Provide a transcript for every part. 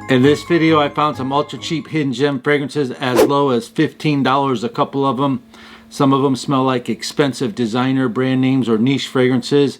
In this video, I found some ultra cheap hidden gem fragrances as low as $15 a couple of them. Some of them smell like expensive designer brand names or niche fragrances.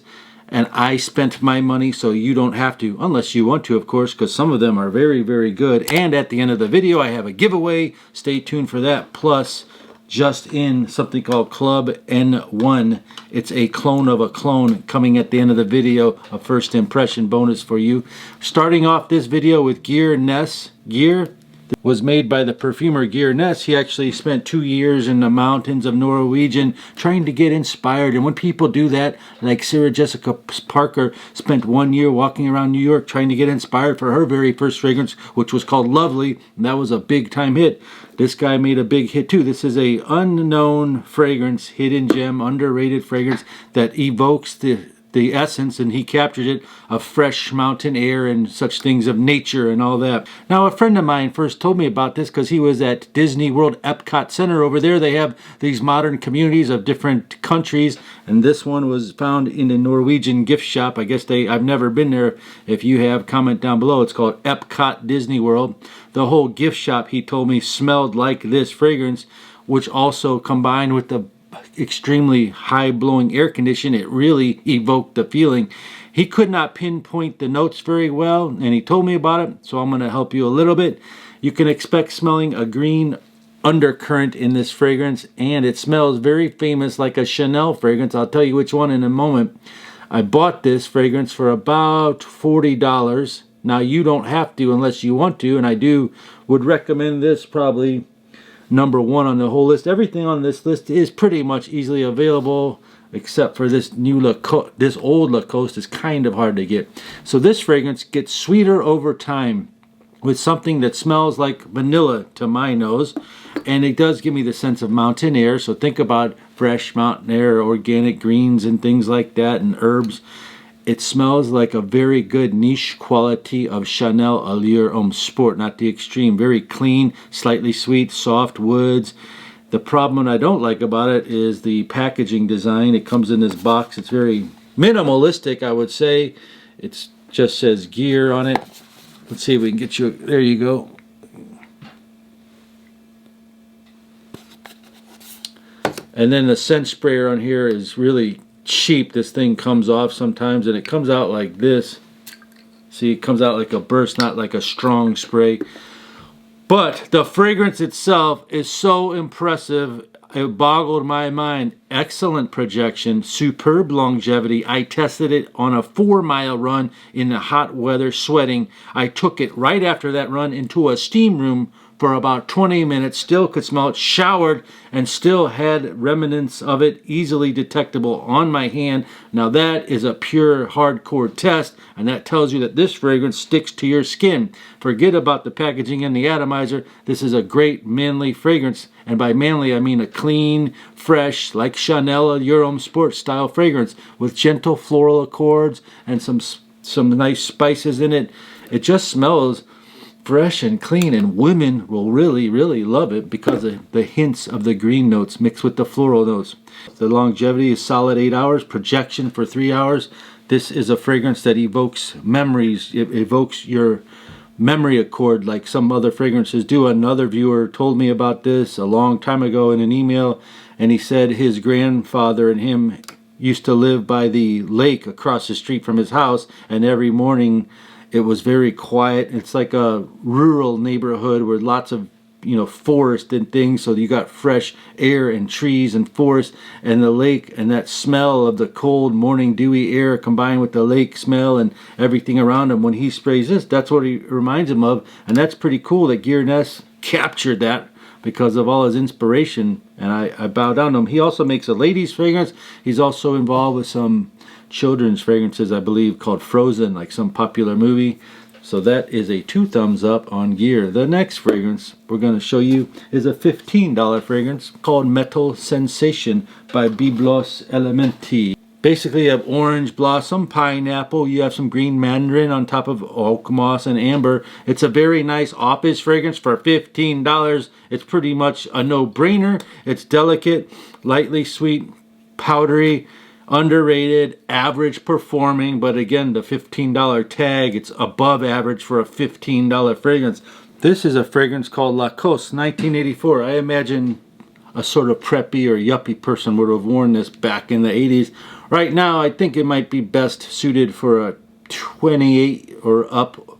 And I spent my money, so you don't have to, unless you want to, of course, because some of them are very, very good. And at the end of the video, I have a giveaway. Stay tuned for that. Plus, just in something called Club N1. It's a clone of a clone coming at the end of the video, a first impression bonus for you. Starting off this video with Gearness. Gear was made by the perfumer Gearness. He actually spent 2 years in the mountains of Norwegian trying to get inspired. And when people do that, like Sarah Jessica Parker spent 1 year walking around New York trying to get inspired for her very first fragrance, which was called Lovely. And that was a big time hit. This guy made a big hit too. This is a unknown fragrance, hidden gem, underrated fragrance that evokes the essence, and he captured it, of fresh mountain air and such things of nature and all that. Now, a friend of mine first told me about this because he was at Disney World Epcot Center. Over there they have these modern communities of different countries, and this one was found in the Norwegian gift shop. I guess I've never been there. If you have, comment down below. It's called Epcot Disney World. The whole gift shop, he told me, smelled like this fragrance, which also combined with the extremely high blowing air condition, it really evoked the feeling. He could not pinpoint the notes very well, and he told me about it, so I'm going to help you a little bit. You can expect smelling a green undercurrent in this fragrance, and it smells very famous like a Chanel fragrance. I'll tell you which one in a moment. I bought this fragrance for about $40. Now, you don't have to unless you want to, and I would recommend this probably number one on the whole list. Everything on this list is pretty much easily available, except for this new Lacos. This old Lacos is kind of hard to get. So this fragrance gets sweeter over time with something that smells like vanilla to my nose, and it does give me the sense of mountain air. So think about fresh mountain air, organic greens and things like that, and herbs. It smells like a very good niche quality of Chanel Allure Homme Sport, not the extreme. Very clean, slightly sweet, soft woods. The problem I don't like about it is the packaging design. It comes in this box. It's very minimalistic, I would say. It just says Gear on it. Let's see if we can get you. There you go. And then the scent sprayer on here is really cheap. This thing comes off sometimes, and it comes out like this. See, it comes out like a burst, not like a strong spray. But the fragrance itself is so impressive, it boggled my mind. Excellent projection, superb longevity. I tested it on a 4-mile run in the hot weather, sweating. I took it right after that run into a steam room for about 20 minutes, still could smell it, showered, and still had remnants of it easily detectable on my hand. Now that is a pure hardcore test, and that tells you that this fragrance sticks to your skin. Forget about the packaging and the atomizer. This is a great manly fragrance, and by manly I mean a clean, fresh, like Chanel Allure Homme Sport style fragrance with gentle floral accords and some nice spices in it. It just smells fresh and clean, and women will really, really love it because of the hints of the green notes mixed with the floral notes. The longevity is solid 8 hours, projection for 3 hours. This is a fragrance that evokes memories. It evokes your memory accord like some other fragrances do. Another viewer told me about this a long time ago in an email, and he said his grandfather and him used to live by the lake across the street from his house, and every morning it was very quiet. It's like a rural neighborhood with lots of, forest and things. So you got fresh air and trees and forest and the lake, and that smell of the cold morning dewy air combined with the lake smell and everything around him. When he sprays this, that's what he reminds him of. And that's pretty cool that Gearness captured that because of all his inspiration. And I bow down to him. He also makes a ladies fragrance. He's also involved with some children's fragrances, I believe, called Frozen, like some popular movie. So that is a 2 thumbs up on Gear. The next fragrance we're going to show you is a $15 fragrance called Metal Sensation by Biblos Elementi. Basically you have orange blossom, pineapple, you have some green mandarin on top of oak moss and amber. It's a very nice office fragrance for $15. It's pretty much a no-brainer. It's delicate, lightly sweet, powdery, Underrated, average performing, but again, the $15 tag, it's above average for a $15 fragrance. This is a fragrance called Lacos, 1984. I imagine a sort of preppy or yuppie person would have worn this back in the 80s. Right now, I think it might be best suited for a 28 or up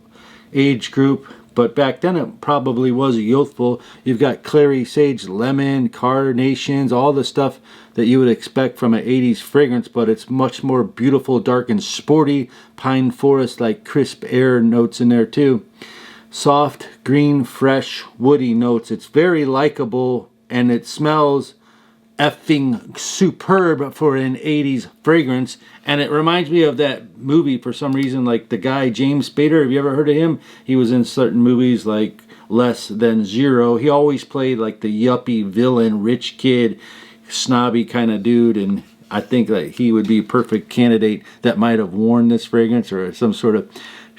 age group, but back then it probably was youthful. You've got clary sage, lemon, carnations, all the stuff that you would expect from an 80s fragrance, but it's much more beautiful, dark, and sporty. Pine forest, like crisp air notes in there too. Soft, green, fresh, woody notes. It's very likable, and it smells effing superb for an 80s fragrance. And it reminds me of that movie for some reason, like the guy James Spader. Have you ever heard of him? He was in certain movies like Less Than Zero. He always played like the yuppie villain, rich kid, snobby kind of dude, and I think that he would be a perfect candidate that might have worn this fragrance, or some sort of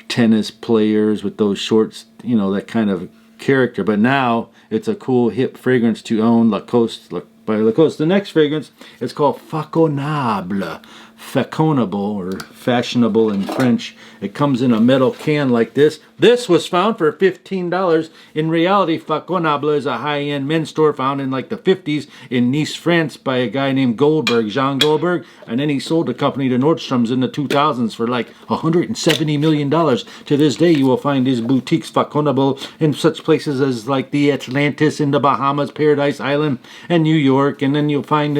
tennis players with those shorts, you know, that kind of character. But now it's a cool hip fragrance to own. Lacoste by Lacoste. The next fragrance is called Faconable. Faconable, or fashionable in French. It comes in a metal can like this. This was found for $15. In reality, Faconable is a high-end men's store found in like the 50s in Nice, France by a guy named Goldberg, Jean Goldberg, and then he sold the company to Nordstrom's in the 2000s for like $170 million. To this day, you will find these boutiques Faconable in such places as like the Atlantis in the Bahamas, Paradise Island, and New York, and then you'll find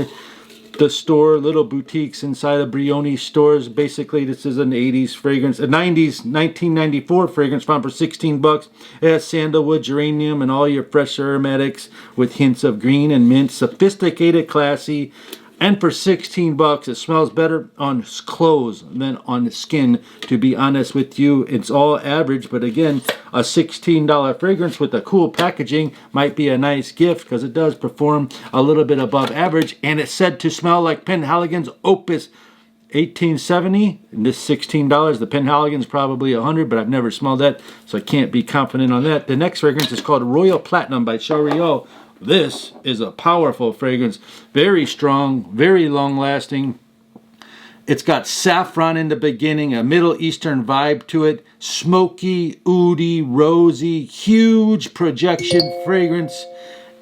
the store, little boutiques inside of Brioni stores. Basically, this is an 80s fragrance, a 90s, 1994 fragrance found for $16. It has sandalwood, geranium, and all your fresh aromatics with hints of green and mint. Sophisticated, classy, and for $16, it smells better on clothes than on skin. To be honest with you, it's all average, but again, a $16 fragrance with a cool packaging might be a nice gift, because it does perform a little bit above average, and it's said to smell like Penhaligon's Opus 1870, and this $16. The Penhaligon's probably $100, but I've never smelled that, so I can't be confident on that. The next fragrance is called Royal Platinum by Chariot. This is a powerful fragrance, very strong, very long-lasting. It's got saffron in the beginning, a Middle Eastern vibe to it, smoky, oody, rosy, huge projection fragrance,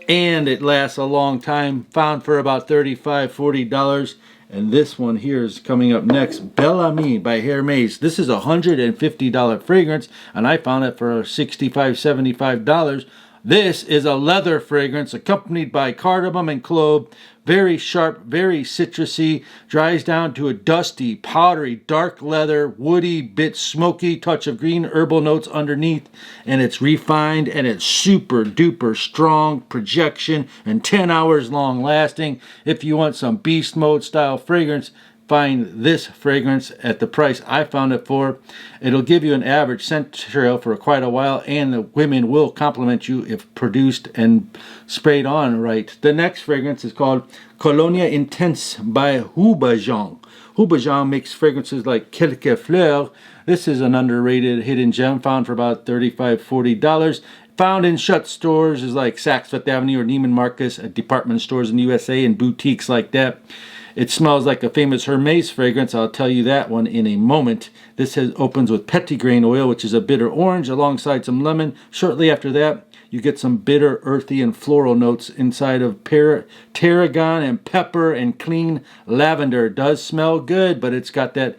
and it lasts a long time, found for about $35, $40. And this one here is coming up next, Bellamy by Hermes. This is a $150 fragrance, and I found it for $65, $75. This is a leather fragrance accompanied by cardamom and clove. Very sharp, very citrusy. Dries down to a dusty, powdery, dark leather, woody, bit smoky, touch of green herbal notes underneath. And it's refined, and it's super duper strong projection and 10 hours long lasting. If you want some beast mode style fragrance, find this fragrance at the price I found it for. It'll give you an average scent trail for quite a while, and the women will compliment you if produced and sprayed on right. The next fragrance is called Colonia Intense by Hubad. Hubad makes fragrances like Quelques Fleurs. This is an underrated hidden gem found for about $35, $40. Found in shut stores is like Saks Fifth Avenue or Neiman Marcus, at department stores in the USA and boutiques like that. It smells like a famous Hermes fragrance. I'll tell you that one in a moment. This opens with petitgrain oil, which is a bitter orange, alongside some lemon. Shortly after that, you get some bitter, earthy, and floral notes inside of tarragon and pepper and clean lavender. It does smell good, but it's got that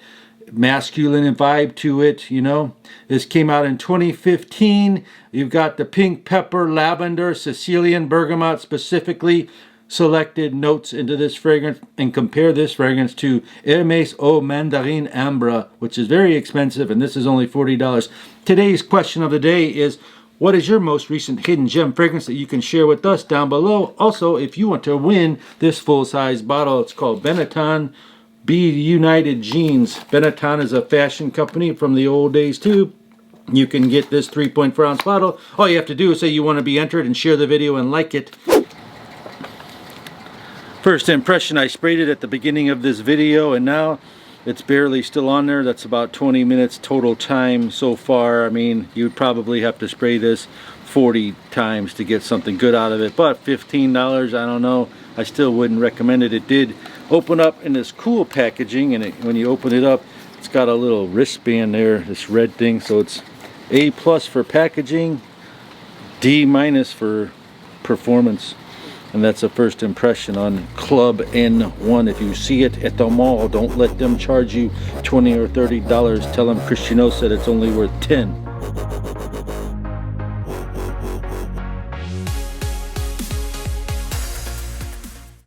masculine vibe to it, you know. This came out in 2015. You've got the pink pepper, lavender, Sicilian bergamot specifically selected notes into this fragrance, and compare this fragrance to Hermes Eau Mandarine Ambre, which is very expensive, and this is only $40. Today's question of the day is, what is your most recent hidden gem fragrance that you can share with us down below? Also, if you want to win this full-size bottle, it's called Benetton Be United Jeans. Benetton is a fashion company from the old days too. You can get this 3.4 ounce bottle. All you have to do is say you want to be entered and share the video and like it. First impression, I sprayed it at the beginning of this video, and now it's barely still on there. That's about 20 minutes total time so far. I mean, you'd probably have to spray this 40 times to get something good out of it, but $15, I don't know. I still wouldn't recommend it. It did open up in this cool packaging, and when you open it up, it's got a little wristband there, this red thing. So it's A+ for packaging, D- for performance. And that's a first impression on Club N1. If you see it at the mall, don't let them charge you $20 or $30. Tell them Cristiano said it's only worth $10.